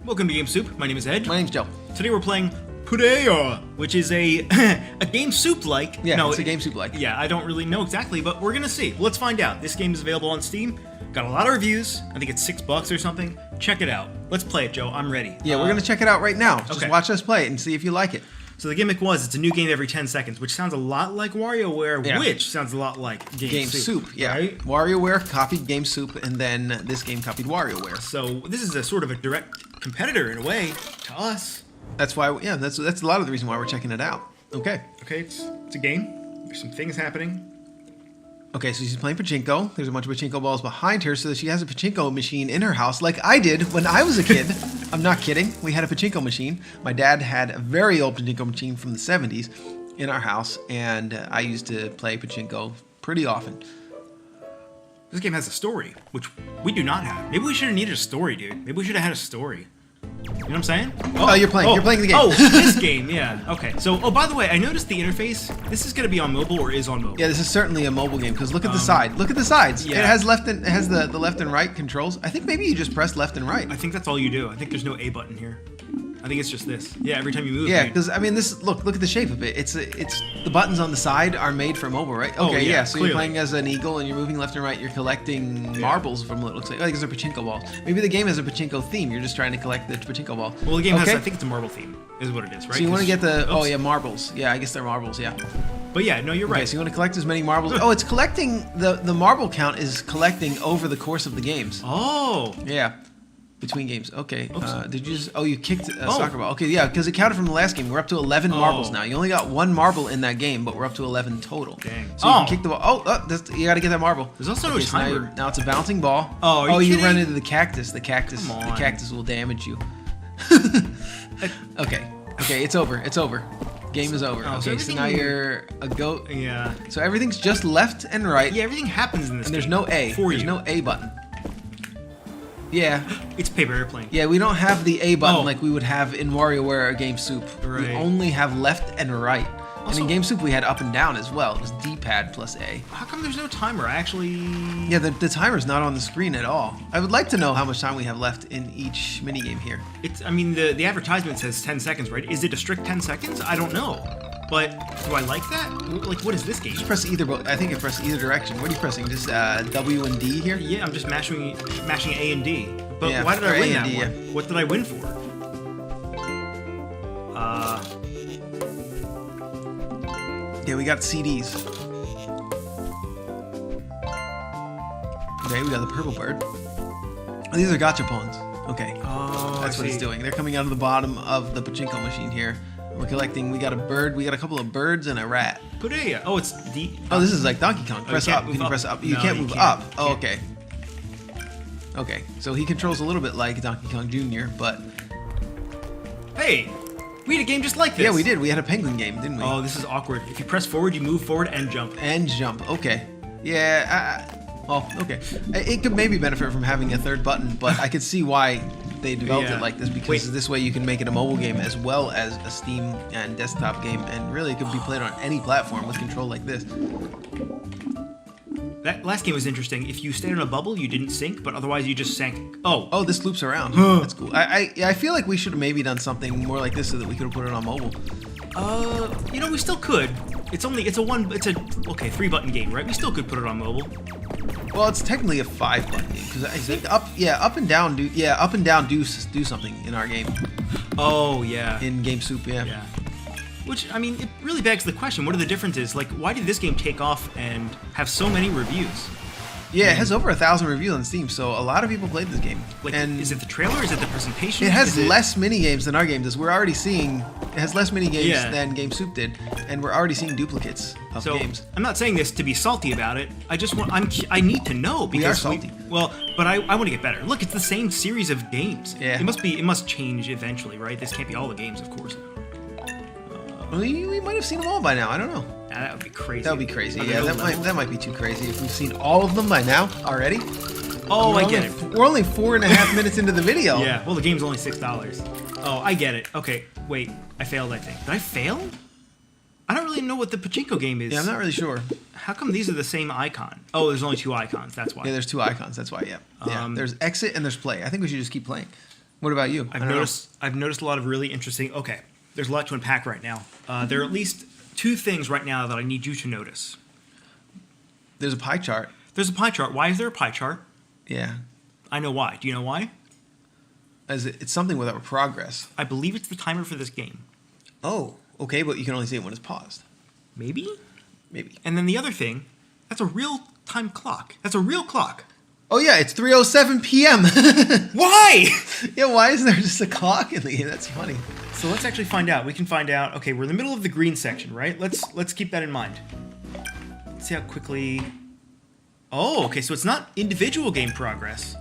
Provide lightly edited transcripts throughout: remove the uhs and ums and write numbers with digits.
Welcome to Game Soup. My name is Ed. My name's Joe. Today we're playing PUREYA, which is a a Game Soup-like. Yeah, no, it's a Game Soup-like. Yeah, I don't really know exactly, but we're gonna see. Let's find out. This game is available on Steam. Got a lot of reviews. I think it's $6 or something. Check it out. Let's play it, Joe. I'm ready. Yeah, we're gonna check it out right now. Just okay. watch us play it and see if you like it. So the gimmick was it's a new game every 10 seconds, which sounds a lot like WarioWare, Yeah. which sounds a lot like Game Soup. Yeah, right? WarioWare copied Game Soup, and then this game copied WarioWare. So this is a sort of a direct competitor in a way to us. That's why. Yeah, that's a lot of the reason why we're checking it out. Okay. Okay, it's a game. There's some things happening. Okay, so she's playing pachinko. There's a bunch of pachinko balls behind her, so she has a pachinko machine in her house, like I did when I was a kid. I'm not kidding. We had a pachinko machine. My dad had a very old pachinko machine from the 70s in our house, and I used to play pachinko pretty often. This game has a story, which we do not have. Maybe we should have needed a story, dude. Maybe we should have had a story. You know what I'm saying? Oh, you're playing the game. Oh, this game, yeah. Okay. So, oh, by the way, I noticed the interface. This is going to be on mobile or is on mobile? Yeah, this is certainly a mobile game because look at the side. Look at the sides. Yeah. It has the left and right controls. I think maybe you just press left and right. I think that's all you do. I think there's no A button here. I think it's just this. Yeah, every time you move. Yeah, because I mean, this look at the shape of it. It's the buttons on the side are made for mobile, right? Okay, Oh, yeah, so clearly. you're playing as an eagle and you're moving left and right. You're collecting marbles from what it looks like. Like it's a pachinko ball. Maybe the game has a pachinko theme. You're just trying to collect the pachinko ball. Well, the game has, I think it's a marble theme, is what it is, right? So you want to get the marbles. Yeah, I guess they're marbles. Yeah. But yeah, no, you're right. Okay, so you want to collect as many marbles. Oh, it's collecting the marble count is collecting over the course of the games. Oh. Yeah. Between games. Okay. Did you just... Oh, you kicked a soccer ball. Okay, yeah, because it counted from the last game. We're up to 11 marbles now. You only got one marble in that game, but we're up to 11 total. Dang. So you can kick the ball. You got to get that marble. There's also no so timer. now it's a bouncing ball. Oh, are you kidding? run into the cactus. The cactus. Come on. The cactus will damage you. Okay, it's over. It's over. Game is over. Oh, so okay, so now you're a goat. Yeah. So everything's just left and right. Yeah, everything happens in this And there's game no A. for There's you. no A button. Yeah. It's paper airplane. Yeah, we don't have the A button like we would have in WarioWare or Game Soup. Right. We only have left and right. Also, and in Game Soup we had up and down as well. It was D-pad plus A. How come there's no timer? I actually... Yeah, the timer's not on the screen at all. I would like to know how much time we have left in each minigame here. I mean, the advertisement says 10 seconds, right? Is it a strict 10 seconds? I don't know. But do I like that? Like, what is this game? Just press either, I think you press either direction. What are you pressing? Just W and D here? Yeah, I'm just mashing A and D. But Yeah, why did or I win A that and D, one? yeah. What did I win for? Yeah, we got CDs. Okay, we got the purple bird. Oh, these are gachapons. Okay. Oh, That's what it's doing. They're coming out of the bottom of the pachinko machine here. We're collecting. We got a bird. We got a couple of birds and a rat. PUREYA. Oh, it's D. Oh, this is like Donkey Kong. Press you can't up. move You can up. press up. You No, can't you move can't. up. You Oh, can't. okay. Okay. So he controls a little bit like Donkey Kong Jr., but Hey, we had a game just like this. yeah, we did. We had a penguin game, didn't we? Oh, this is awkward. If you press forward, you move forward and jump. And jump. Okay. Yeah. Well, okay. It could maybe benefit from having a third button, but I could see why they developed it like this because this way you can make it a mobile game as well as a Steam and desktop game, and really it could be played on any platform with control like this. That last game was interesting. If you stayed on a bubble, you didn't sink, but otherwise you just sank. Oh, this loops around. That's cool. I feel like we should have maybe done something more like this so that we could have put it on mobile. you know, we still could. It's a 3-button game, right? We still could put it on mobile. Well, it's technically a 5-button game because I think up and down do something in our game. Oh yeah. In Game Soup, yeah. Yeah. Which, I mean, it really begs the question, what are the differences? Like, why did this game take off and have so many reviews? Yeah, it has over 1,000 reviews on Steam, so a lot of people played this game. Like, and is it the trailer? Is it the presentation? it has less mini-games than our game does. We're already seeing... It has less mini-games than Game Soup did, and we're already seeing duplicates of games. I'm not saying this to be salty about it. I just want... I need to know because... We are salty. But I want to get better. Look, it's the same series of games. Yeah. It must change eventually, right? This can't be all the games, of course. We might have seen them all by now. I don't know. That would be crazy. That would be crazy. Are Yeah, there that might be too crazy if we've seen all of them by now already. Oh, I get it. We're only 4.5 minutes into the video. Yeah, well, the game's only $6. Oh, I get it. Okay, wait. I failed, I think. Did I fail? I don't really know what the pachinko game is. Yeah, I'm not really sure. How come these are the same icon? Oh, there's only 2 icons. That's why. Yeah, there's 2 icons. That's why. Yeah. There's exit and there's play. I think we should just keep playing. What about you? I've noticed a lot of really interesting. Okay, there's a lot to unpack right now. There are at least 2 things right now that I need you to notice. There's a pie chart. There's a pie chart. Why is there a pie chart? Yeah. I know why. Do you know why? It's something with our progress. I believe it's the timer for this game. Oh, okay, but you can only see it when it's paused. Maybe? Maybe. And then the other thing, that's a real-time clock. That's a real clock. Oh, yeah, it's 3:07 p.m. Why? Yeah, why isn't there just a clock in the game? That's funny. So let's actually find out. We can find out. Okay, we're in the middle of the green section, right? Let's keep that in mind. Let's see how quickly... Oh, okay, so it's not individual game progress,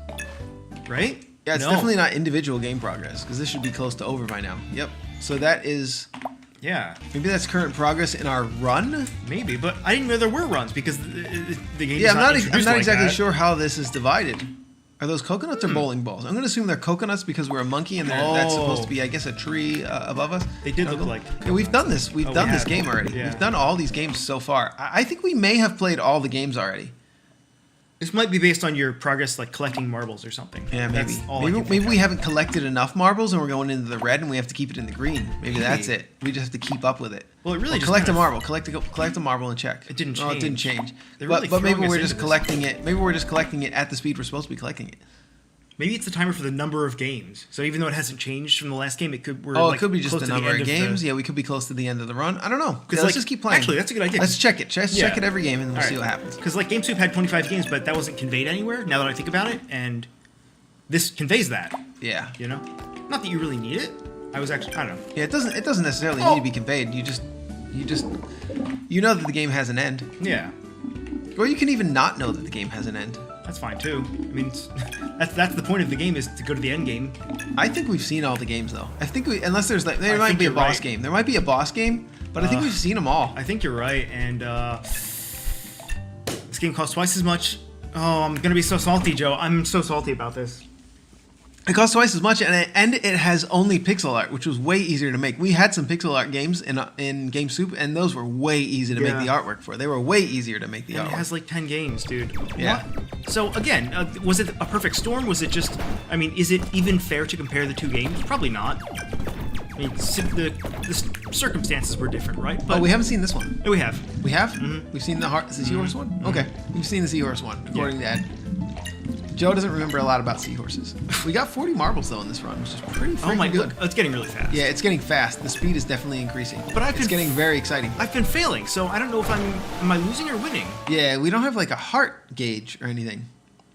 right? Yeah, it's definitely not individual game progress, because this should be close to over by now. Yep. So that is... Yeah. Maybe that's current progress in our run? Maybe, but I didn't know there were runs, because the game Yeah, is not I'm not exactly that. sure how this is divided. Are those coconuts or bowling balls? I'm going to assume they're coconuts because we're a monkey, and that's supposed to be, I guess, a tree above us. They did look like... Yeah, we've done this. We've done this game already. Yeah. We've done all these games so far. I think we may have played all the games already. This might be based on your progress, like collecting marbles or something. Yeah, maybe. That's all I can Maybe think we of. haven't collected enough marbles, and we're going into the red, and we have to keep it in the green. Maybe that's it. We just have to keep up with it. Well, it really just collect a kind of- marble. Collect a marble and check. It didn't Oh, it didn't change. change. They're really But maybe throwing us we're just into this. collecting it. Maybe we're just collecting it at the speed we're supposed to be collecting it. Maybe it's the timer for the number of games. So even though it hasn't changed from the last game, it could... It could be just the number of games. Yeah, we could be close to the end of the run. I don't know. Yeah, let's just keep playing. Actually, that's a good idea. Let's check it. Check it every game, and we'll see what happens. Because like GameSoup had 25 games, but that wasn't conveyed anywhere. Now that I think about it, and this conveys that. Yeah. You know, not that you really need it. I don't know. Yeah, it doesn't necessarily need to be conveyed. You know that the game has an end. Yeah, Or you can even not know that the game has an end. that's fine too. I mean, that's the point of the game, is to go to the end game. I think we've seen all the games though. I think unless there might be a boss game. There might be a boss game, but I think we've seen them all. I think you're right, and this game costs twice as much. Oh, I'm gonna be so salty, Joe. I'm so salty about this. It costs twice as much, and it has only pixel art, which was way easier to make. We had some pixel art games in GameSoup, and those were way easy to make the artwork for. They were way easier to make the artwork. It has like 10 games, dude. Yeah. What? So again, was it a perfect storm? Was it just? I mean, is it even fair to compare the 2 games? Probably not. I mean, the circumstances were different, right? But we haven't seen this one. We have. We have? Mm-hmm. We've seen the seahorse one? Okay. We've seen the seahorse one, according to Ed. Joe doesn't remember a lot about seahorses. We got 40 marbles, though, in this run, which is pretty freaking good. It's getting really fast. Yeah, it's getting fast. The speed is definitely increasing. But it's getting very exciting. I've been failing, so I don't know if am I losing or winning? Yeah, we don't have, like, a heart gauge or anything.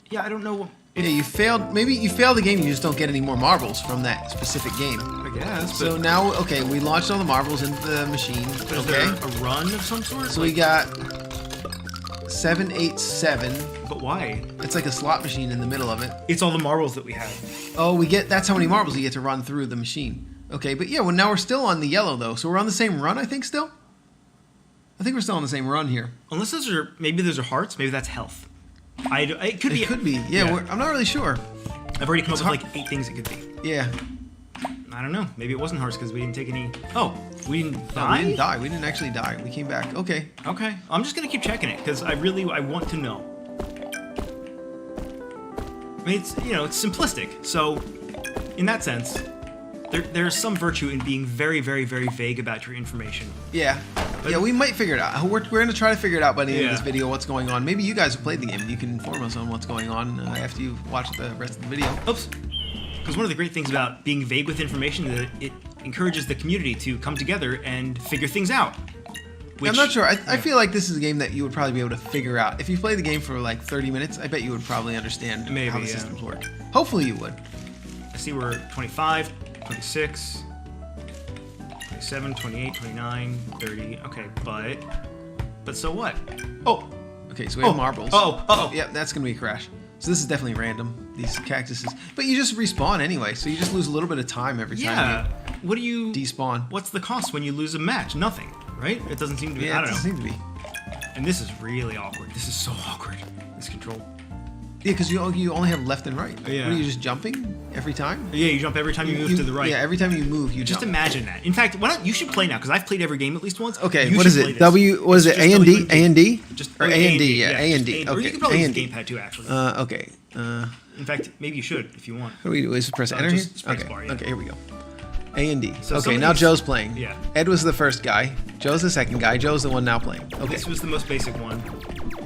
Yeah, I don't know. Yeah, you failed. Maybe you failed the game, you just don't get any more marbles from that specific game. I guess. So now, okay, we launched all the marbles into the machine. But is there a run of some sort? So we got 787. But why? It's like a slot machine in the middle of it. It's all the marbles that we have. Oh, that's how many marbles you get to run through the machine. Okay, but yeah, well, now we're still on the yellow, though. So we're on the same run, I think, still? I think we're still on the same run here. Unless maybe those are hearts. Maybe that's health. It could be. It could be. Yeah. I'm not really sure. I've already come up with like 8 things it could be. Yeah. I don't know. Maybe it wasn't hearts because we didn't take any... Oh, we didn't die? No, we didn't die. We didn't actually die. We came back. Okay. Okay. I'm just going to keep checking it because I want to know. I mean, it's simplistic. So, in that sense, there's some virtue in being very, very, very vague about your information. Yeah. Yeah, we might figure it out. We're going to try to figure it out by the end of this video, what's going on. Maybe you guys have played the game and you can inform us on what's going on after you watch the rest of the video. Oops. Because one of the great things about being vague with information is that it encourages the community to come together and figure things out. I'm not sure. I feel like this is a game that you would probably be able to figure out. If you play the game for like 30 minutes, I bet you would probably understand how the systems work. Hopefully you would. I see we're 25, 26, 27, 28, 29, 30. Okay, but so what? Oh, okay, so we have marbles. Oh. Yeah, that's going to be a crash. So this is definitely random, these cactuses. But you just respawn anyway, so you just lose a little bit of time every time you what do you... despawn. What's the cost when you lose a match? Nothing, right? It doesn't seem to be... Yeah, I don't know. It doesn't seem to be. And this is really awkward. This is so awkward. This control. Yeah, because you only have left and right. Yeah. What, are you just jumping every time? Yeah, you jump every time you move to the right. Yeah, every time you move, you Just jump. imagine that. In fact, why not? You should play now because I've played every game at least once. Okay, You what should is play it? this. W. What is it? It's just A and D? W. A and D? Just Or A and D? Yeah, A and just D. Or you Okay. can probably A use and the D. gamepad too, actually. Okay. In fact, maybe you should if you want. What do we do? Is press enter here? just press Okay. bar, yeah. Okay, here we go. A and D. So Okay, some of now these- Joe's playing. Yeah. Ed was the first guy. Joe's the second guy. Joe's the one now playing. Okay. This was the most basic one.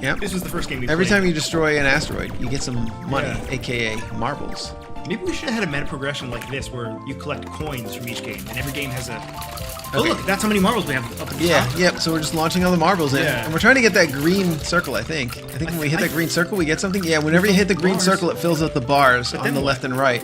Yep. This was the first game we Every played. time you destroy an asteroid, you get some money, Yeah. aka marbles. Maybe we should have had a meta progression like this where you collect coins from each game, and every game has a. Oh Okay. look, that's how many marbles we have up at the Yeah, top. yep. So we're just launching all the marbles in, Yeah. and we're trying to get that green circle. I think when we hit that green circle, we get something. Yeah, whenever you hit the green Bars. circle, it fills up the bars But on then the what? left and right.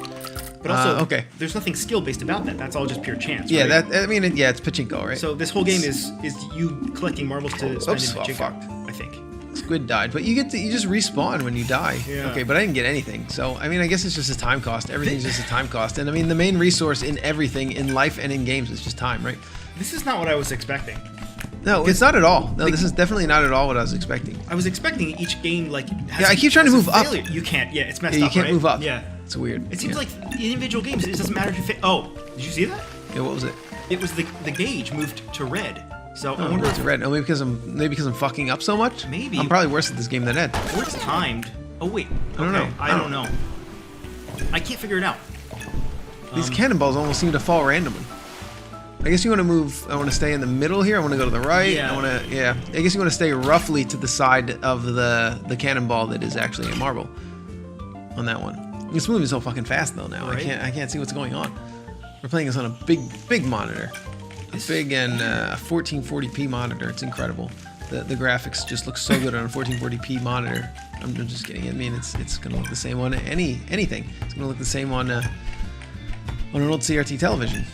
But also, okay. there's nothing skill based about that. That's all just pure chance. Yeah, right? that. I mean, yeah, it's pachinko, right? So this whole game is you collecting marbles to spend Oops, in oh, pachinko, fuck. I think. Squid died, but you just respawn when you die. Yeah. Okay, but I didn't get anything. So I mean, I guess it's just a time cost. Everything's just a time cost, and I mean, the main resource in everything in life and in games is just time, right? This is not what I was expecting. No, it's not at all. No, this is definitely not at all what I was expecting. I was expecting each game like. Has Yeah, I keep trying to has move a up. failure. You can't. Yeah, it's messed Yeah, you up. can't right? move up. Yeah. It's weird. It seems Yeah. like in individual games, it doesn't matter if you fit. Oh, did you see that? Yeah, what was it? It was the gauge moved to red. So I Oh, wonder it's red. Oh, maybe because I'm fucking up so much. Maybe. I'm probably worse at this game than Ed. or it's timed. Oh wait. I don't know. I don't know. I can't figure it out. These cannonballs almost seem to fall randomly. I guess you want to move. I want to stay in the middle here. I want to go to the right. Yeah. I want to. Yeah. I guess you want to stay roughly to the side of the cannonball that is actually a marble. On that one. It's moving so fucking fast though now. Right. I can't see what's going on. We're playing this on a big monitor. A big and 1440p monitor. It's incredible. The graphics just look so good on a 1440p monitor. I'm just kidding. I mean, it's gonna look the same on anything. It's gonna look the same on an old CRT television.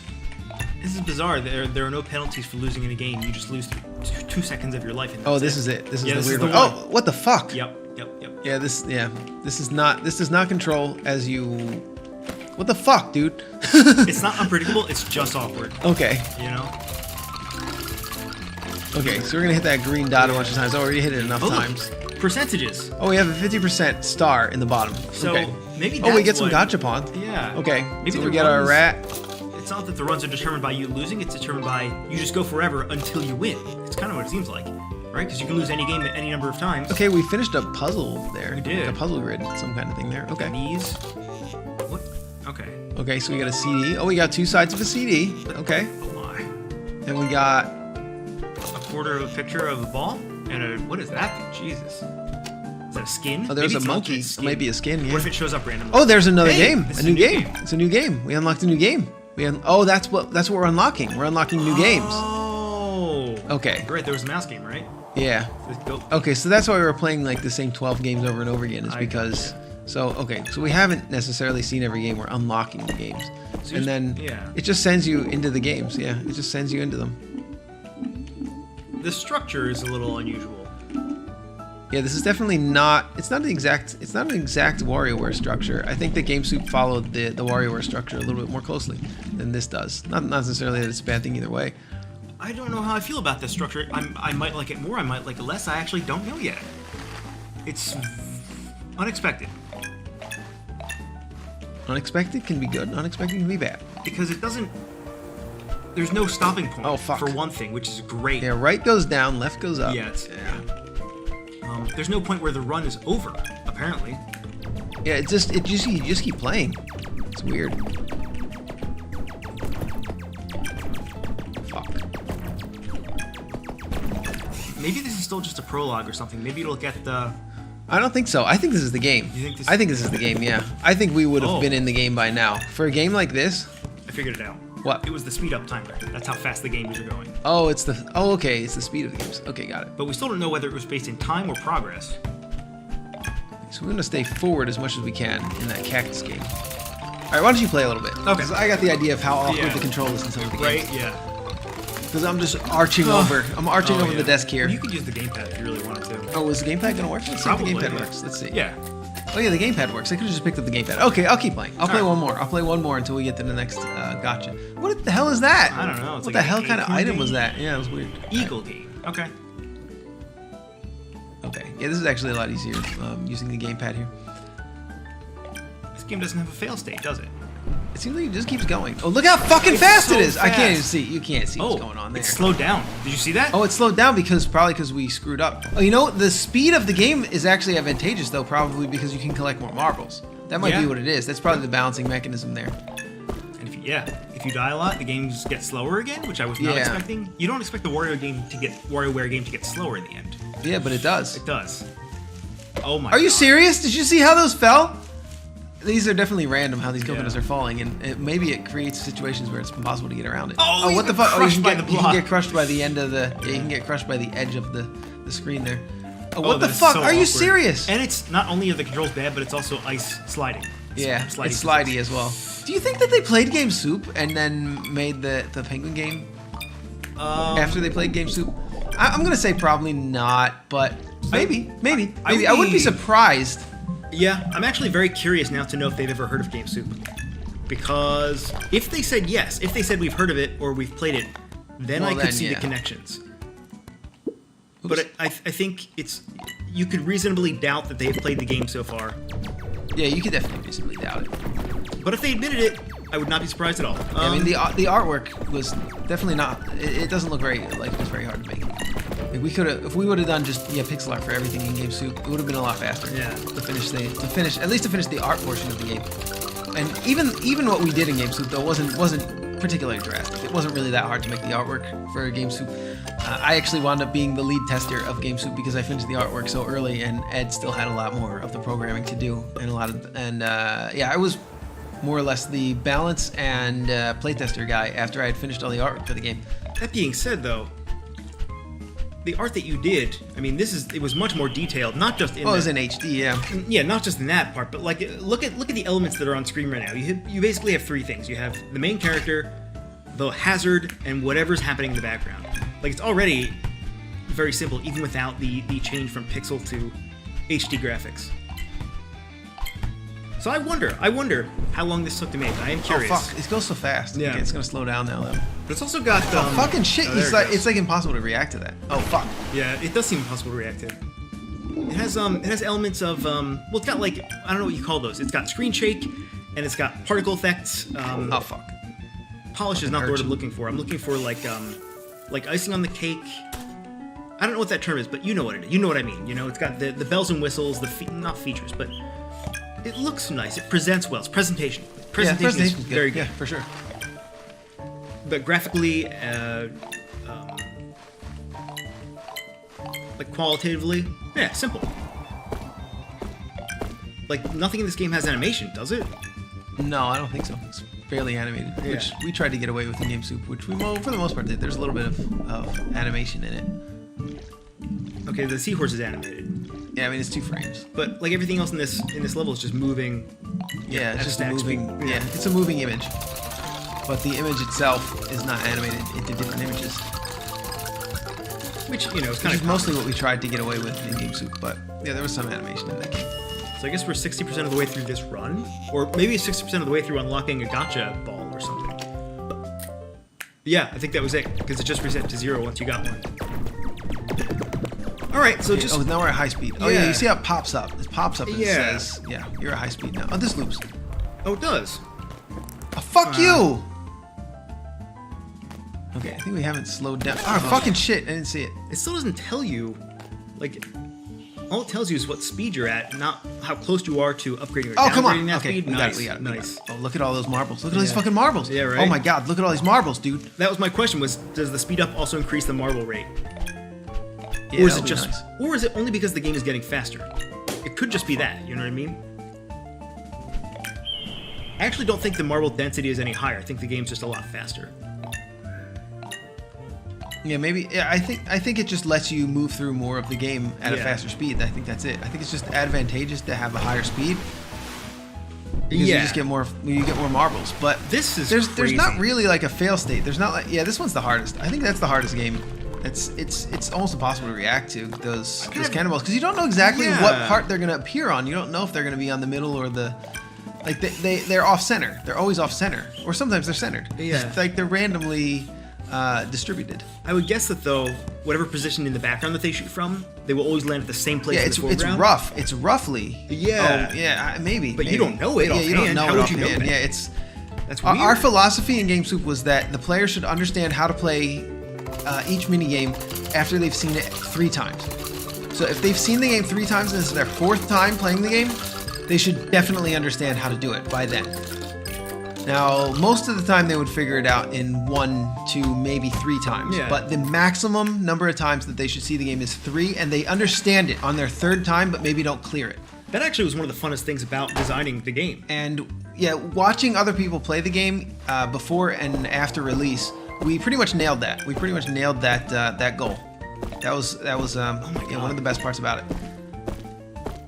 This is bizarre. There are no penalties for losing in a game. You just lose 2 seconds of your life. And Oh, that's this is it. This is Yeah, the this is weird the one. one. Oh, what the fuck? Yep. Yeah, this does not control as you. What the fuck, dude? It's not unpredictable. It's just awkward. Okay. You know. Okay, so we're gonna hit that green dot a bunch of times. Oh, we already hit it enough Oh, look, times. percentages. Oh, we have a 50% star in the bottom. So okay. maybe. Oh, we that's get some what- gachapon. Yeah. Okay. Maybe so the we get our runs- rat. It's not that the runs are determined by you losing. It's determined by you just go forever until you win. It's kind of what it seems like, right? Because you can lose any game at any number of times. Okay, we finished a puzzle there. We did. Like a puzzle grid, some kind of thing there. Okay. These. What? Okay. Okay, so we got a CD. Oh, we got two sides of a CD. Okay. Oh my. And we got. A quarter of a picture of a ball and a what is that thing? Jesus. Is that a skin? Oh, there's Maybe a it's an monkey. alternate skin. It might be a skin. Yeah. What if it shows up randomly? Oh, there's another Hey, game. this A is new game. It's a new game. We unlocked a new game. Oh, that's what we're unlocking. We're unlocking new games. Oh. Okay. Right, there was a mouse game, right? Yeah. Let's go. Okay, so that's why we were playing like the same 12 games over and over again. Is I because. So okay, so we haven't necessarily seen every game. We're unlocking the games, So and then yeah. it just sends you into the games. Yeah, it just sends you into them. The structure is a little unusual. Yeah, this is definitely not. It's not an exact WarioWare structure. I think that GameSoup followed the WarioWare structure a little bit more closely than this does. Not necessarily that it's a bad thing either way. I don't know how I feel about this structure. I might like it more. I might like it less. I actually don't know yet. It's unexpected Unexpected can be good. Unexpected can be bad. because it doesn't. There's no stopping point. Oh, fuck. For one thing, which is great. Yeah, right goes down, left goes up. Yeah, there's no point where the run is over. Apparently. Yeah, you just keep playing. It's weird. Fuck. Maybe this is still just a prologue or something. Maybe it'll get the. I don't think so. I think this is the game. You think this? I think this is the game. Yeah. I think we would have Oh. been in the game by now. For a game like this. I figured it out. What? It was the speed up timer. That's how fast the games are going. Oh, it's the. Oh, okay. It's the speed of the games. Okay, got it. But we still don't know whether it was based in time or progress. So we're gonna stay forward as much as we can in that cactus game. All right, why don't you play a little bit? Okay. 'Cause I got the idea of how awkward Yeah. the control is in some of the games. Right? Yeah. Because I'm just arching over. I'm arching Oh, over yeah. the desk here. Well, you could use the gamepad if you really wanted to. Oh, is the gamepad gonna work? Let's see if the Probably, gamepad yeah. works. Let's see. Yeah. Oh yeah, the gamepad works. I could have just picked up the gamepad. Okay, I'll keep playing. I'll play Alright. one more. I'll play one more until we get to the next gotcha. What the hell is that? I don't know. It's What like the hell an kind of acorn item thing? was that? Yeah, it was weird. Eagle game. Okay. Okay. Yeah, this is actually a lot easier using the gamepad here. game doesn't have a fail state, does it? It seems like it just keeps going. Oh, look how fucking fast so it is! I can't fast. even see. You can't see what's going on there. It's slowed down. Did you see that? Oh, it slowed down probably because we screwed up. Oh, you know, the speed of the game is actually advantageous though, probably because you can collect more marbles. That might be what it is. That's probably the balancing mechanism there. And if you die a lot, the games get slower again, which I was not expecting. You don't expect the WarioWare game to get slower in the end. Yeah, but it does. It does. Oh my! Are you serious? Did you see how those fell? These are definitely random how these coconuts are falling, and maybe it creates situations where it's impossible to get around it. Oh, what the fuck? Oh, you can get crushed by the end of the. Yeah, you can get crushed by the edge of the screen there. Oh, Oh, what the fuck? so Are you awkward. serious? And it's not only are the controls bad, but it's also ice sliding. Yeah, Slidey it's slidey as well. Do you think that they played Game Soup and then made the Penguin game after they played Game Soup? I'm gonna say probably not, but maybe. I wouldn't be surprised. Yeah, I'm actually very curious now to know if they've ever heard of Game Soup. Because if they said yes, if they said we've heard of it or we've played it, then I could see the connections. Oops. But I think you could reasonably doubt that they've played the game so far. Yeah, you could definitely reasonably doubt it. But if they admitted it, I would not be surprised at all. I mean, the artwork was definitely not. It doesn't look very like it was very hard to make. Like we could have, if we would have done just pixel art for everything in Game Soup, it would have been a lot faster. Yeah. To finish the art portion of the game. And even what we did in Game Soup though wasn't particularly drastic. It wasn't really that hard to make the artwork for Game Soup. I actually wound up being the lead tester of Game Soup because I finished the artwork so early, and Ed still had a lot more of the programming to do, and I was more or less the balance and playtester guy after I had finished all the artwork for the game. That being said, though, the art that you did, I mean, it was much more detailed, not just in. Well, it was in HD, yeah. Yeah, not just in that part, but like look at the elements that are on screen right now. You basically have three things. You have the main character, the hazard, and whatever's happening in the background. Like it's already very simple, even without the change from pixel to HD graphics. So I wonder how long this took to make. I am curious. Oh fuck! It goes so fast. Yeah. Okay, it's gonna slow down now though. But it's also got Fucking shit! oh, there it goes. It's like impossible to react to that. Oh fuck! Yeah, it does seem impossible to react to. It has elements of well, it's got like I don't know what you call those. It's got screen shake, and it's got particle effects. Oh fuck! Polish is not the word I'm looking for. I'm looking for like icing on the cake. I don't know what that term is, but you know what it is. You know what I mean. You know, it's got the bells and whistles, not features, but it looks nice. It presents well. It's presentation. Presentation is very good. Yeah, for sure. But graphically, like qualitatively, yeah, simple. Like nothing in this game has animation, does it? No, I don't think so. It's barely animated, which we tried to get away with in Game Soup, which we, for the most part, did. There's a little bit of animation in it. Okay, the seahorse is animated. Yeah, I mean it's 2 frames. But like everything else in this level is just moving. Yeah, it's at just a stack moving. speed. Yeah, it's a moving image, but the image itself is not animated into different images. Which is Which kind is of mostly what we tried to get away with in Game Soup, but yeah, there was some animation in that game. So I guess we're 60% of the way through this run, or maybe 60% of the way through unlocking a gotcha ball or something. Yeah, I think that was it, because it just reset to 0 once you got one. All right, so just... Oh, now we're at high speed. Oh yeah, you see how it pops up. It pops up and it Yeah. says, yeah, you're at high speed now. Oh, this loops. Oh, it does. Oh, fuck you! Okay, I think we haven't slowed down. Oh, fucking shit, I didn't see it. It still doesn't tell you, like... All it tells you is what speed you're at, not how close you are to upgrading or Oh, downgrading come on. that Okay, speed. we Nice, got it. nice. Oh, look at all those marbles. Look at all these fucking marbles. Yeah, right? Oh my god, look at all these marbles, dude. That was my question, was does the speed up also increase the marble rate? Yeah, Or is that'll it be just, nice. or is it only because the game is getting faster? It could just be that, you know what I mean? I actually don't think the marble density is any higher. I think the game's just a lot faster. Yeah, maybe. Yeah, I think it just lets you move through more of the game at a Yeah. faster speed. I think that's it. I think it's just advantageous to have a higher speed because Yeah. you just get more. You get more marbles. But This is there's crazy. not really like a fail state. There's not like this one's the hardest. I think that's the hardest game. It's almost impossible to react to those cannonballs because you don't know exactly what part they're gonna appear on. You don't know if they're gonna be on the middle or the. Like they're off center. They're always off center, or sometimes they're centered. Yeah. It's like they're randomly distributed. I would guess that though, whatever position in the background that they shoot from, they will always land at the same place. Yeah, in the it's foreground. rough. It's roughly. Yeah. Oh, yeah, maybe. But maybe. you don't know it Yeah, you don't offhand. know How it would you know offhand. that? Yeah, it's. That's weird. Our philosophy in GameSoup was that the player should understand how to play each mini game after they've seen it 3 times. So if they've seen the game 3 times and this is their 4th time playing the game, they should definitely understand how to do it by then. Now, most of the time they would figure it out in 1, 2, maybe 3 times. Yeah. But the maximum number of times that they should see the game is 3, and they understand it on their 3rd time, but maybe don't clear it. That actually was one of the funnest things about designing the game. And yeah, watching other people play the game before and after release, we pretty much nailed that. We pretty much nailed that goal. That was one of the best parts about it.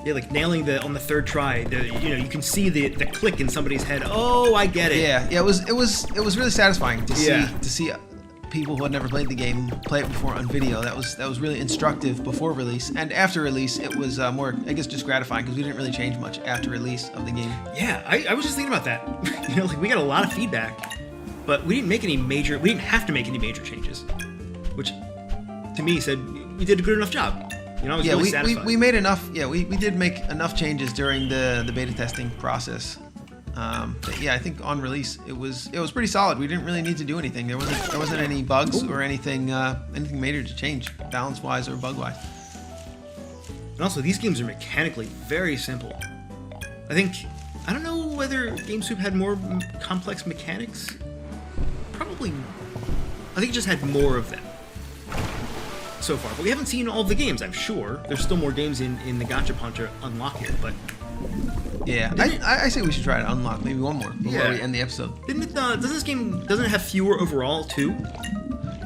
Yeah, like nailing on the 3rd try. You can see the click in somebody's head. Oh, I get it. Yeah, it was really satisfying to see people who had never played the game play it before on video. That was really instructive before release, and after release it was more, I guess, just gratifying because we didn't really change much after release of the game. Yeah, I was just thinking about that. Like we got a lot of feedback, but we didn't have to make any major changes, which to me said we did a good enough job. I was really satisfied. we made enough. Yeah, we did make enough changes during the beta testing process. But yeah, I think on release it was pretty solid. We didn't really need to do anything. There wasn't any bugs or anything major to change, balance wise or bug wise. And also, these games are mechanically very simple. I don't know whether GameSoup had more complex mechanics. Probably. I think it just had more of them so far. But we haven't seen all of the games, I'm sure. There's still more games in the Gacha Punch to unlock here, but... Yeah, I say we should try to unlock maybe one more before we end the episode. Doesn't it have fewer overall, too?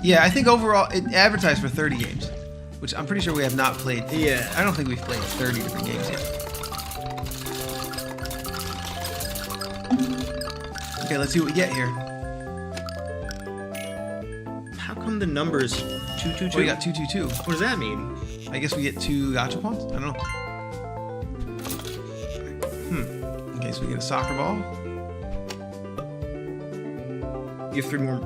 Yeah, I think overall it advertised for 30 games, which I'm pretty sure we have not played. Yeah. I don't think we've played 30 different games yet. Okay, let's see what we get here. How come the number is 222? Oh, we got 222. What does that mean? I guess we get 2 gacha points? I don't know. Okay, so we get a soccer ball. You have 3 more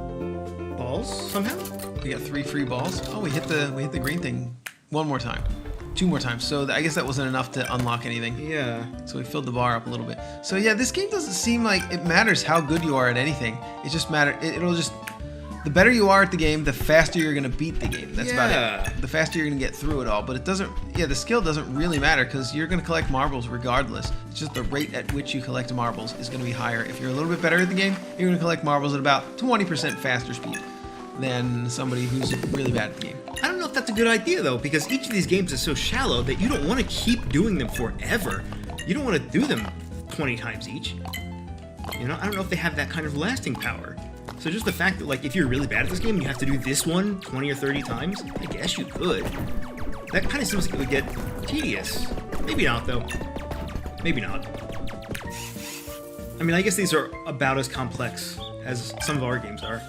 balls somehow? We got 3 free balls. Oh, we hit the green thing 1 more time. 2 more times. So I guess that wasn't enough to unlock anything. Yeah. So we filled the bar up a little bit. So yeah, this game doesn't seem like it matters how good you are at anything. It just it'll just, the better you are at the game, the faster you're gonna beat the game. That's about it. The faster you're gonna get through it all. But it doesn't, the skill doesn't really matter because you're gonna collect marbles regardless. It's just the rate at which you collect marbles is gonna be higher. If you're a little bit better at the game, you're gonna collect marbles at about 20% faster speed than somebody who's really bad at the game. I don't know if that's a good idea though, because each of these games is so shallow that you don't want to keep doing them forever. You don't want to do them 20 times each. I don't know if they have that kind of lasting power. So just the fact that, like, if you're really bad at this game and you have to do this one 20 or 30 times, I guess you could. That kind of seems like it would get tedious. Maybe not, though. Maybe not. I mean, I guess these are about as complex as some of our games are.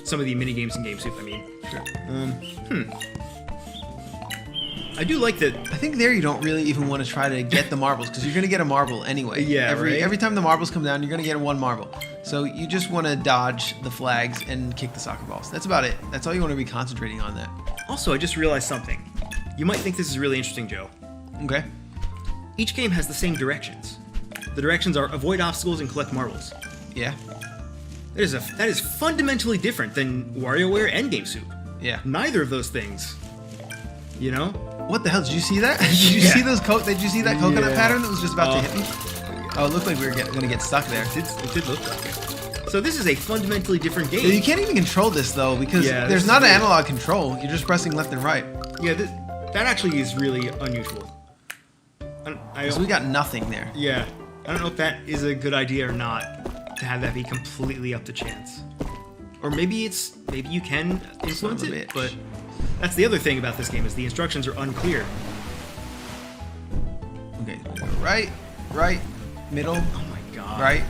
Some of the mini-games in GameSoup, I mean. Sure. I do like that. I think there you don't really even want to try to get the marbles because you're going to get a marble anyway. Yeah, Every time the marbles come down, you're going to get 1 marble. So you just want to dodge the flags and kick the soccer balls. That's about it. That's all you want to be concentrating on that. Also, I just realized something. You might think this is really interesting, Joe. Okay. Each game has the same directions. The directions are avoid obstacles and collect marbles. Yeah. That is fundamentally different than WarioWare and GameSoup. Yeah. Neither of those things. What the hell? Did you see that? Did you see those? Did you see that coconut pattern that was just about to hit me? Oh, it looked like we were going to get stuck there. It did look like it. So this is a fundamentally different game. You can't even control this though because there's not an analog control. You're just pressing left and right. Yeah, that actually is really unusual. So we got nothing there. Yeah, I don't know if that is a good idea or not to have that be completely up to chance. Or maybe you can influence it, but that's the other thing about this game is the instructions are unclear. Okay, right, middle. Oh my god. Right,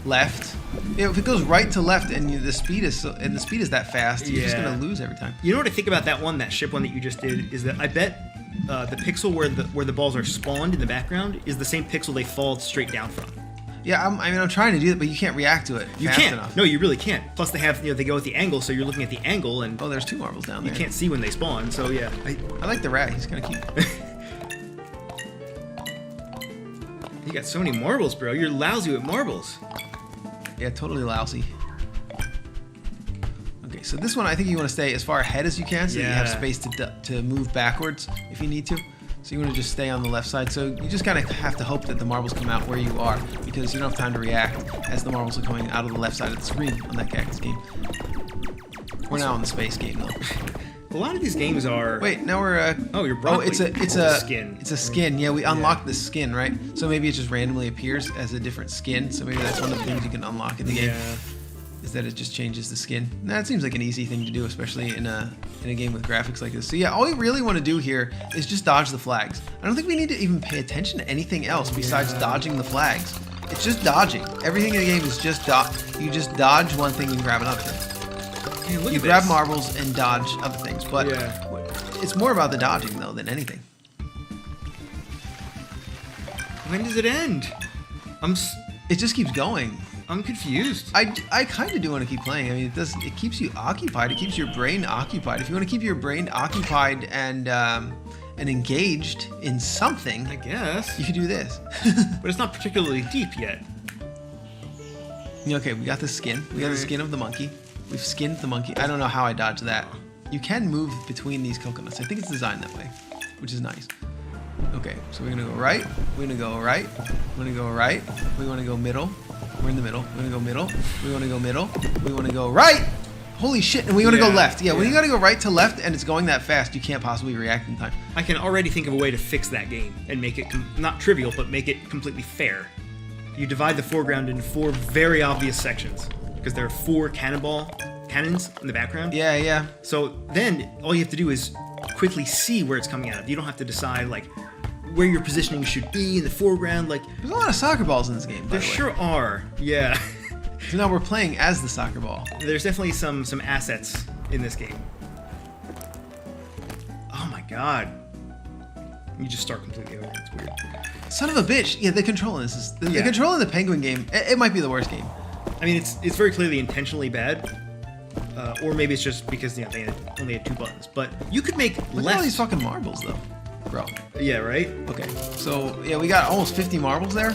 left. If it goes right to left and the speed is that fast, you're just gonna lose every time. You know what I think about that ship one that you just did is that I bet the pixel where the balls are spawned in the background is the same pixel they fall straight down from. Yeah, I mean, I'm trying to do that, but you can't react to it You fast can't. enough. No, you really can't. Plus, they have they go at the angle, so you're looking at the angle, and Oh, there's 2 marbles down you there. can't see when they spawn. So yeah, I like the rat. He's kind of cute. you got so many marbles, bro. You're lousy with marbles. Yeah, totally lousy. Okay, so this one I think you want to stay as far ahead as you can, so that you have Yeah. space to move backwards if you need to. So you want to just stay on the left side. So you just kind of have to hope that the marbles come out where you are, because you don't have time to react as the marbles are coming out of the left side of the screen on that cactus game. We're now on the space game though. A lot of these games are. Wait, now we're. Oh, you're broccoli. it's a a skin. It's a skin. Yeah, we unlocked the skin, right? So maybe it just randomly appears as a different skin. So maybe that's one of the things you can unlock in the game. Yeah. Is that it just changes the skin. That seems like an easy thing to do, especially in a game with graphics like this. So yeah, all we really want to do here is just dodge the flags. I don't think we need to even pay attention to anything else besides dodging the flags. It's just dodging. Everything in the game is just you just dodge one thing and grab another thing. Man, look You at grab this. marbles and dodge other things, but Yeah. it's more about the dodging though than anything. When does it end? It just keeps going. I'm confused. I kind of do want to keep playing. I mean, it keeps you occupied. It keeps your brain occupied. If you want to keep your brain occupied and engaged in something, I guess. you could do this. But it's not particularly deep yet. Okay, we got the skin. We got the skin of the monkey. We've skinned the monkey. I don't know how I dodged that. You can move between these coconuts. I think it's designed that way, which is nice. Okay, so we're gonna go right. We're gonna go right. We're gonna go right. We want to go middle. We're in the middle. We're gonna go middle. We want to go middle. We want to go right. Holy shit! And we want to go left. Yeah, when you gotta go right to left and it's going that fast, you can't possibly react in time. I can already think of a way to fix that game and make it not trivial, but make it completely fair. You divide the foreground into 4 very obvious sections because there are 4 cannons in the background. Yeah, yeah. So then all you have to do is quickly see where it's coming out of. You don't have to decide like where your positioning should be in the foreground. Like There's a lot of soccer balls in this game. By there the way. sure are. Yeah. So now we're playing as the soccer ball. There's definitely some assets in this game. Oh my god. You just start completely over. It's weird. Son of a bitch. Yeah, the control in this is the control in the penguin game. It might be the worst game. I mean, it's very clearly intentionally bad. Or maybe it's just because they only had 2 buttons. But you could make Look at all these fucking marbles, though, bro. Yeah, right? Okay, so yeah, we got almost 50 marbles there.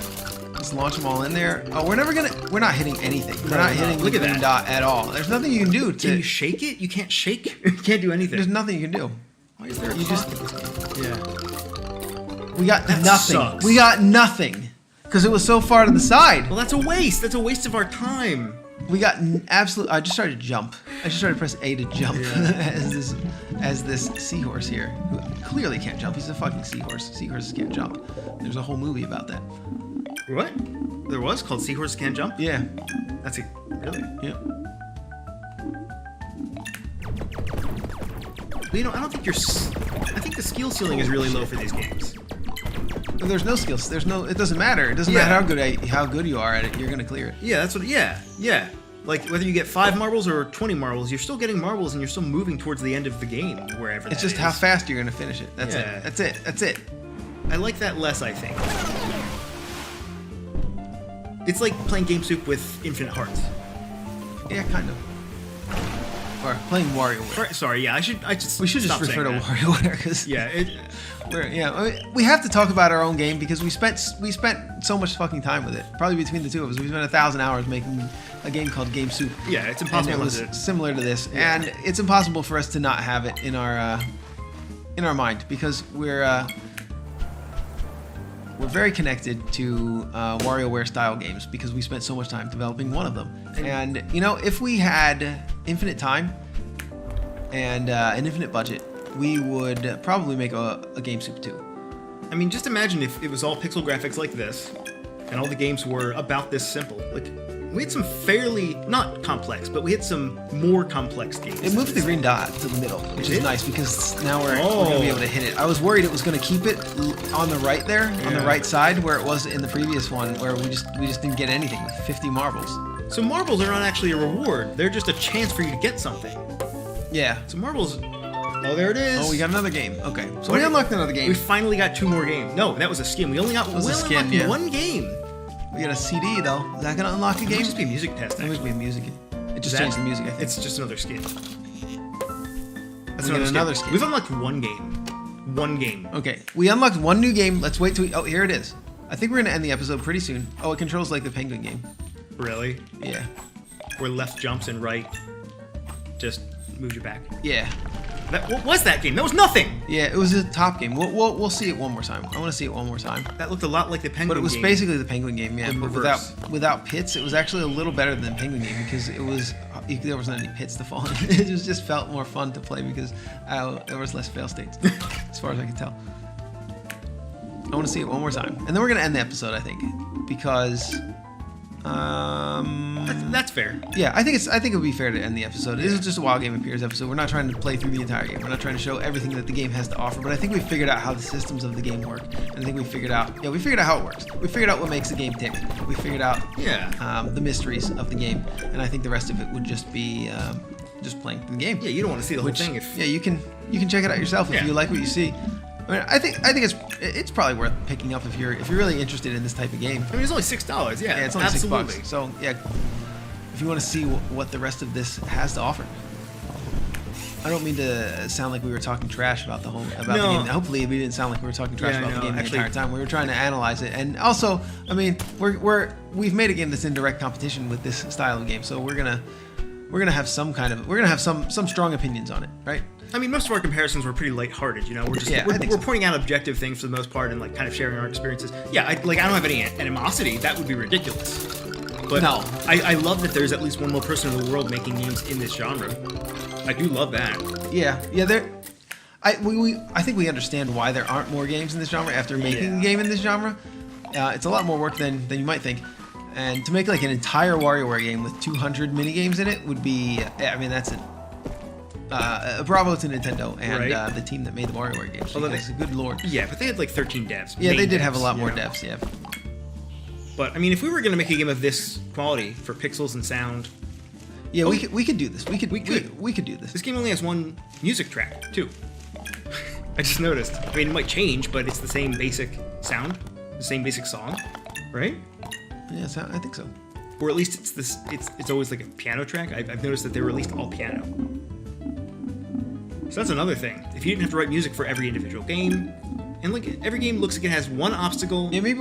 Let's launch them all in there. Oh, we're not hitting anything. We're not hitting Look the at green that. dot at all. There's nothing you can do Can to. you shake it? You can't shake? You can't do anything. There's nothing you can do. Why is there a You clock just- in this game? Yeah. We got That nothing. sucks. We got nothing because it was so far to the side. Well, that's a waste. That's a waste of our time. We got absolute. I just started to jump. I just started to press A to jump as this seahorse here, who clearly can't jump. He's a fucking seahorse. Seahorses can't jump. There's a whole movie about that. What? There was called Seahorse Can't Jump? Yeah. That's it. Really? Yeah. Well, you know, I don't think I think the skill ceiling is really low for these games. But there's no skills. There's no. It doesn't matter. It doesn't Yeah. matter how good you are at it. You're gonna clear it. Yeah, that's what. Yeah. Like whether you get 5 marbles or 20 marbles, you're still getting marbles and you're still moving towards the end of the game, wherever. It's that just how is. fast you're gonna finish it. That's Yeah. it. That's it. That's it. I like that less. I think. It's like playing Game Soup with infinite hearts. Yeah, kind of. Or playing WarioWare. Sorry, yeah, We should just stop refer to saying that. WarioWare because Yeah, I mean, we have to talk about our own game because we spent so much fucking time with it. Probably between the two of us, we spent 1,000 hours making a game called Game Soup. yeah, it's And impossible it was to. similar to this, Yeah. and it's impossible for us to not have it in our mind because we're very connected to WarioWare style games because we spent so much time developing one of them. And you know, if we had infinite time and an infinite budget, we would probably make a Game Soup 2. I mean, just imagine if it was all pixel graphics like this, and all the games were about this simple. Like, we had some fairly not complex, but we had some more complex games. It moved the green dot to the middle, which is did? nice because now we're gonna be able to hit it. I was worried it was gonna keep it on the right there, on the Yeah. right side, where it was in the previous one, where we just didn't get anything with 50 marbles. So marbles are not actually a reward; they're just a chance for you to get something. Yeah. So marbles. Oh, there it is. Oh, we got another game. Okay, so What- we unlocked another We game. finally got 2 more games. No, that was a skin. We only got was a skin, unlocked yeah. 1 game. We got a CD though. Is that gonna unlock a It game? might just be a music test. It must be Actually. music. It just changed the music. I think. It's just another skin. That's We get another skin. We've unlocked one game. One game. Okay, we unlocked one new game. Let's wait till we. Oh, here it is. I think we're gonna end the episode pretty soon. Oh, it controls like the penguin game. Really? Yeah. Where left jumps and right just moves you back. Yeah. What was that game? That was nothing. Yeah, it was a top game. We'll see it one more time. I want to see it one more time. That looked a lot like the penguin game. But it was basically the penguin game, yeah. In But reverse. without pits, it was actually a little better than the penguin game because it was there wasn't any pits to fall in. It just felt more fun to play because there was less fail states, as far as I can tell. I want to see it one more time, and then we're gonna end the episode, I think, because. That's fair. Yeah, I think it would be fair to end the episode. This is just a Wild Game Appears episode. We're not trying to play through the entire game. We're not trying to show everything that the game has to offer. But I think we figured out how the systems of the game work. And I think we figured out how it works. We figured out what makes the game tick. We figured out the mysteries of the game. And I think the rest of it would just be just playing the game. Yeah, you don't want to see the whole thing. Yeah, you can check it out yourself if you like what you see. I mean, I think it's probably worth picking up if you're really interested in this type of game. I mean, it's only $6. Yeah, Yeah, it's only absolutely. $6. So yeah, if you want to see what the rest of this has to offer. I don't mean to sound like we were talking trash about the game. Hopefully, we didn't sound like we were talking trash about the game the entire time. We were trying to analyze it, and also, I mean, we've made a game that's in direct competition with this style of game, so we're gonna have some strong opinions on it, right? I mean, most of our comparisons were pretty lighthearted, you know. We're pointing out objective things for the most part and like kind of sharing our experiences. Yeah, I don't have any animosity. That would be ridiculous. But no, I love that there's at least one more person in the world making games in this genre. I do love that. Yeah. I think we understand why there aren't more games in this genre after making a game in this genre. It's a lot more work than you might think. And to make like an entire WarioWare game with 200 mini games in it would be, I mean, that's bravo to Nintendo and the team that made the WarioWare games. Good lord. Yeah, but they had like 13 devs. Yeah, they did have a lot more devs. Yeah. But I mean, if we were gonna make a game of this quality for pixels and sound, yeah, we could do this. We could do this. This game only has one music track too. I just noticed. I mean, it might change, but it's the same basic sound, the same basic song, right? Yeah, I think so. Or at least it's always like a piano track. I've noticed that they released all piano. So that's another thing. If you didn't have to write music for every individual game, and like every game looks like it has one obstacle. Yeah, maybe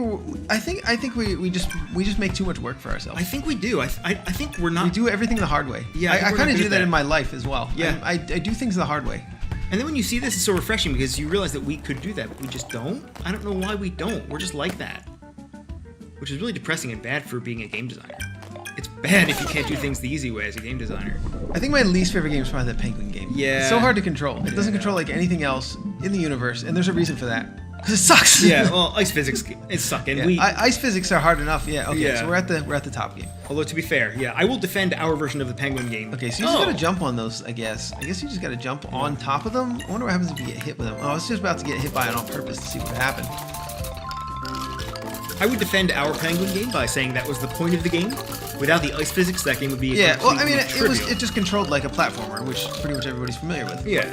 I think we just make too much work for ourselves. I think we do. I think we're not. We do everything the hard way. Yeah, I kind of do that in my life as well. Yeah, I do things the hard way. And then when you see this, it's so refreshing because you realize that we could do that, but we just don't. I don't know why we don't. We're just like that, which is really depressing and bad for being a game designer. It's bad if you can't do things the easy way as a game designer. I think my least favorite game is probably the penguin game. Yeah. It's so hard to control. It doesn't control like anything else in the universe, and there's a reason for that. Because it sucks. Yeah, well, ice physics is sucking. Yeah. Ice physics are hard enough. Yeah. Okay. So we're at the top game. Although to be fair, yeah, I will defend our version of the penguin game. Okay, so you just gotta jump on those, I guess. I guess you just gotta jump on top of them. I wonder what happens if you get hit with them. Oh, I was just about to get hit by it on purpose to see what would happen. I would defend our penguin game by saying that was the point of the game. Without the ice physics, that game would be it just controlled like a platformer, which pretty much everybody's familiar with. Yeah.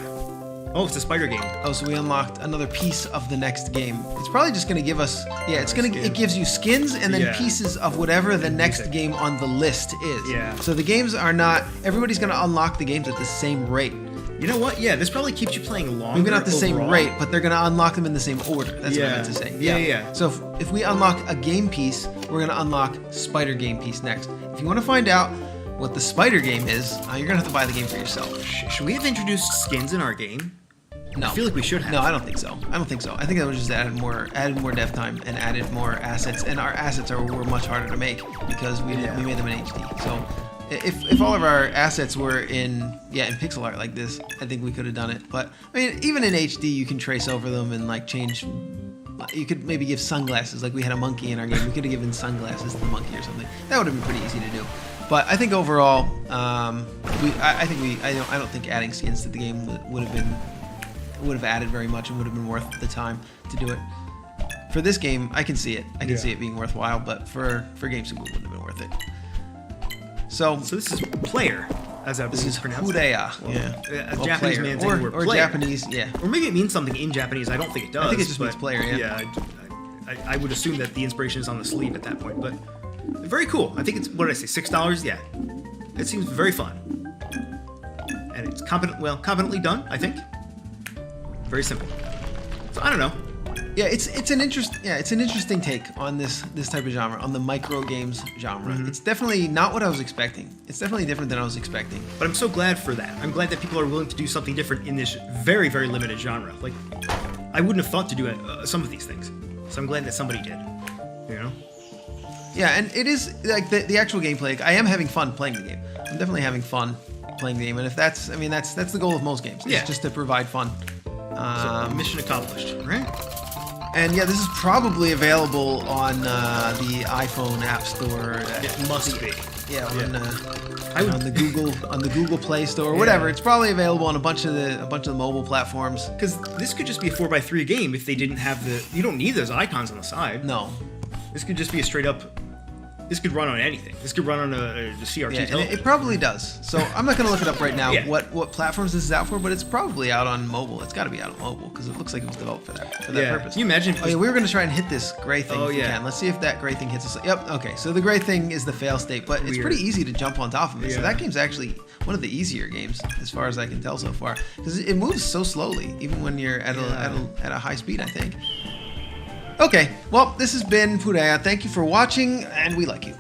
Oh, it's a spider game. Oh, so we unlocked another piece of the next game. It's probably just gonna give us it gives you skins and then pieces of whatever the next game on the list is. Yeah. So the games are not everybody's gonna unlock the games at the same rate. You know what? Yeah, this probably keeps you playing longer. Maybe not the same rate, but they're going to unlock them in the same order. That's what I meant to say. Yeah. So if we unlock a game piece, we're going to unlock Spider Game piece next. If you want to find out what the Spider Game is, you're going to have to buy the game for yourself. Should we have introduced skins in our game? No. I feel like we should have. No, I don't think so. I think that was just added more dev time and added more assets, and our assets were much harder to make because we made them in HD. So if all of our assets were in pixel art like this, I think we could have done it. But I mean, even in HD, you can trace over them and like change. You could maybe give sunglasses. Like we had a monkey in our game, we could have given sunglasses to the monkey or something. That would have been pretty easy to do. But I think overall, I don't think adding skins to the game would have added very much and would have been worth the time to do it. For this game, I can see it. I can see it being worthwhile, but for GameSoup, it wouldn't have been worth it. So this is player, as I believe it's pronounced. Pureya. A Japanese man saying the word or player. Japanese, Or maybe it means something in Japanese. I don't think it does. I think it just means player, yeah. I would assume that the inspiration is on the sleeve at that point, but very cool. I think it's, what did I say, $6? Yeah. It seems very fun. And it's competently done, I think. Very simple. So I don't know. Yeah, it's an interesting take on this type of genre, on the micro games genre. It's definitely not what I was expecting. It's definitely different than I was expecting. But I'm so glad for that. I'm glad that people are willing to do something different in this very, very limited genre. Like, I wouldn't have thought to do some of these things. So I'm glad that somebody did. You know? Yeah, and it is like the actual gameplay. Like, I am having fun playing the game. I'm definitely having fun playing the game, and if that's the goal of most games. Yeah. It's just to provide fun. So, mission accomplished, right? And yeah, this is probably available on the iPhone App Store. It must be. Yeah, Yeah. on the Google Play Store or whatever. It's probably available on a bunch of the mobile platforms. Because this could just be a 4x3 game if they didn't have you don't need those icons on the side. No. This could just be a straight up. This could run on anything. This could run on a CRT Yeah, television. it probably does. So I'm not going to look it up right now Yeah. what platforms this is out for, but it's probably out on mobile. It's got to be out on mobile because it looks like it was developed for that purpose. Can you imagine? Oh yeah, we were going to try and hit this gray thing Oh, if we yeah. can. Let's see if that gray thing hits us. Yep, okay. So the gray thing is the fail state, but it's Weird. pretty easy to jump on top of it. So Yeah. that game's actually one of the easier games as far as I can tell so far because it moves so slowly even when you're at a high speed, I think. Okay, well, this has been Puree. Thank you for watching, and we like you.